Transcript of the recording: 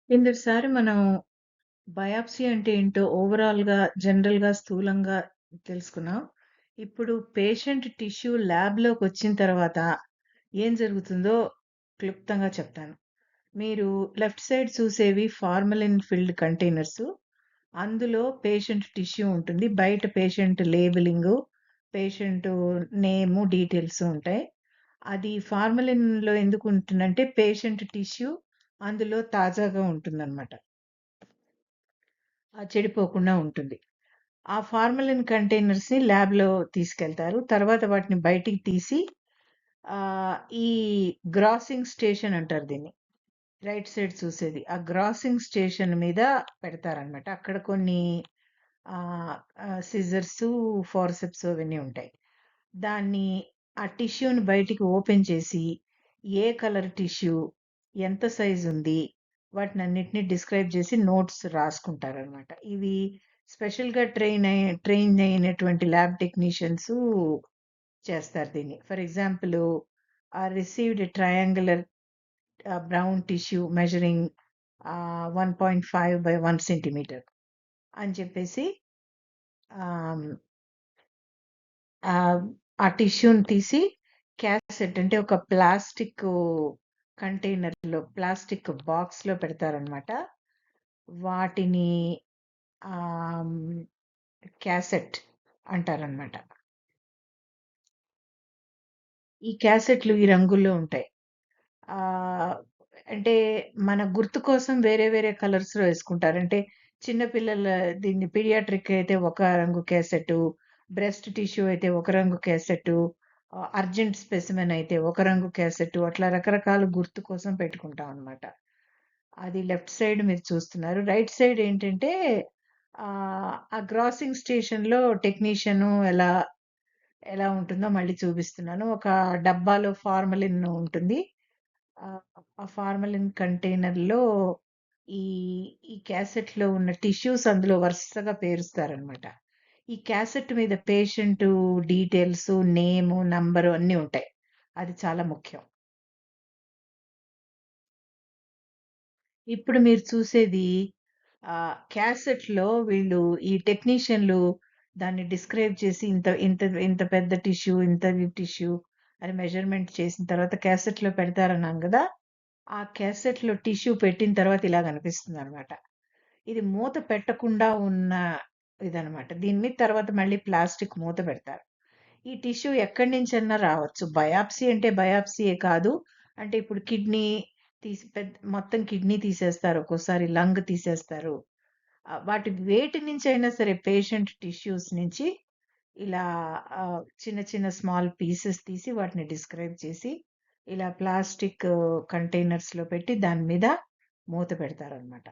కిందటిసారి మనం బయాప్సీ అంటే ఏంటో ఓవరాల్‌గా, జనరల్‌గా, స్థూలంగా తెలుసుకున్నాం. ఇప్పుడు పేషెంట్ టిష్యూ ల్యాబ్‌లోకొచ్చిన తర్వాత ఏం జరుగుతుందో క్లుప్తంగా చెప్తాను. మీరు లెఫ్ట్ సైడ్ చూసేవి ఫార్మలిన్ ఫిల్డ్ కంటైనర్సు. అందులో పేషెంట్ టిష్యూ ఉంటుంది. బయట patient labelling, patient name, details ఉంటాయి. అది ఫార్మలిన్‌లో ఎందుకుంటుందంటే పేషెంట్ టిష్యూ అందులో తాజాగా ఉంటుందనమాట. చెడిపోకుండా ఉంటుంది. ఆ ఫార్మలిన్ కంటైనర్స్‌ని ల్యాబ్‌లో తీసుకెళ్తారు. తర్వాత వాటిని బయటికి తీసి ఈ గ్రాసింగ్ స్టేషన్ అంటారు దీన్ని. రైట్ సైడ్ చూసేది. ఆ గ్రాసింగ్ స్టేషన్ మీద పెడతారనమాట. అక్కడ కొన్ని ఆహ్, సిజర్సు, ఫోర్సెప్స్ అవన్నీ ఉంటాయి. దాన్ని ఆ టిష్యూని బయటికి ఓపెన్ చేసి, ఏ కలర్ టిష్యూ, ఎంత సైజుంది, వాటినన్నిటిని డిస్క్రైబ్ చేసి నోట్స్ రాసుకుంటారనమాట. ఇవి స్పెషల్‌గా ట్రైన్ అయినటువంటి ల్యాబ్ టెక్నీషియన్సు చేస్తారు దీన్ని. For example received triangular brown tissue measuring 1.5 by 1 centimetre అని చెప్పేసి ఆహ్, ఆహ్, ఆ టిష్యూని తీసి క్యాసెట్ అంటే ఒక ప్లాస్టికు కంటైనర్‌లో, ప్లాస్టిక్ బాక్స్‌లో పెడతారనమాట. వాటిని ఆహ్, క్యాసెట్ అంటారనమాట. ఈ క్యాసెట్‌లు ఈ రంగుల్లో ఉంటాయి. ఆహ్, అంటే మన గుర్తు కోసం వేరే వేరే కలర్స్‌లో యేసుకుంటారు. అంటే చిన్న పిల్లల దీన్ని పీడియాట్రిక్ అయితే ఒక రంగు క్యాసెట్టు, బ్రెస్ట్ టిష్యూ అయితే ఒక రంగు క్యాసెట్టు, అర్జెంట్ స్పెసిమెన్ అయితే ఒక రంగు క్యాసెట్టు అట్లా రకరకాల గుర్తు కోసం పెట్టుకుంటాం అన్నమాట. అది లెఫ్ట్ సైడ్ మీరు చూస్తున్నారు. రైట్ సైడ్ ఏంటంటే ఆ గ్రాసింగ్ స్టేషన్‌లో టెక్నీషియను ఎలా ఉంటుందో మళ్ళీ చూపిస్తున్నాను. ఒక డబ్బాలో ఫార్మలిన్ ఉంటుంది. ఆహ్, ఆ ఫార్మలిన్ కంటైనర్‌లో ఈ, ఈ క్యాసెట్‌లో ఉన్న టిష్యూస్ అందులో వరుసగా పేరుస్తారనమాట. ఈ క్యాసెట్ మీద పేషెంటు డీటెయిల్సు, నేము, నంబరు అన్నీ ఉంటాయి. అది చాలా ముఖ్యం. ఇప్పుడు మీరు చూసేది క్యాసెట్‌లో వీళ్ళు ఈ టెక్నీషియన్‌లు దాన్ని డిస్క్రైబ్ చేసి ఇంత ఇంత ఇంత పెద్ద టిష్యూ, ఇంత టిష్యూ అని మెజర్‌మెంట్ చేసిన తర్వాత క్యాసెట్‌లో పెడతారన్నాను గదా! ఆ క్యాసెట్‌లో టిష్యూ పెట్టిన తర్వాత ఇలా కనిపిస్తుందనమాట. ఇది మూత పెట్టకుండా ఉన్న ఇదనమాట. దీని మీద తర్వాత మళ్ళీ ప్లాస్టిక్ మూత పెడతారు. ఈ టిష్యూ ఎక్కడి నుంచన్నా రావచ్చు. బయాప్సీ అంటే బయాప్సీయే కాదు. అంటే ఇప్పుడు కిడ్నీ మొత్తం కిడ్నీ తీసేస్తారు. ఒక్కోసారి లంగ్ తీసేస్తారు. వాటి వేటి నుంచైనా సరే పేషెంట్ టిష్యూస్ నుంచి ఇలా చిన్న చిన్న స్మాల్ పీసెస్ తీసి వాటిని డిస్క్రైబ్ చేసి ఇలా ప్లాస్టిక్ కంటైనర్స్‌లో పెట్టి దాని మీద మూత పెడతారనమాట.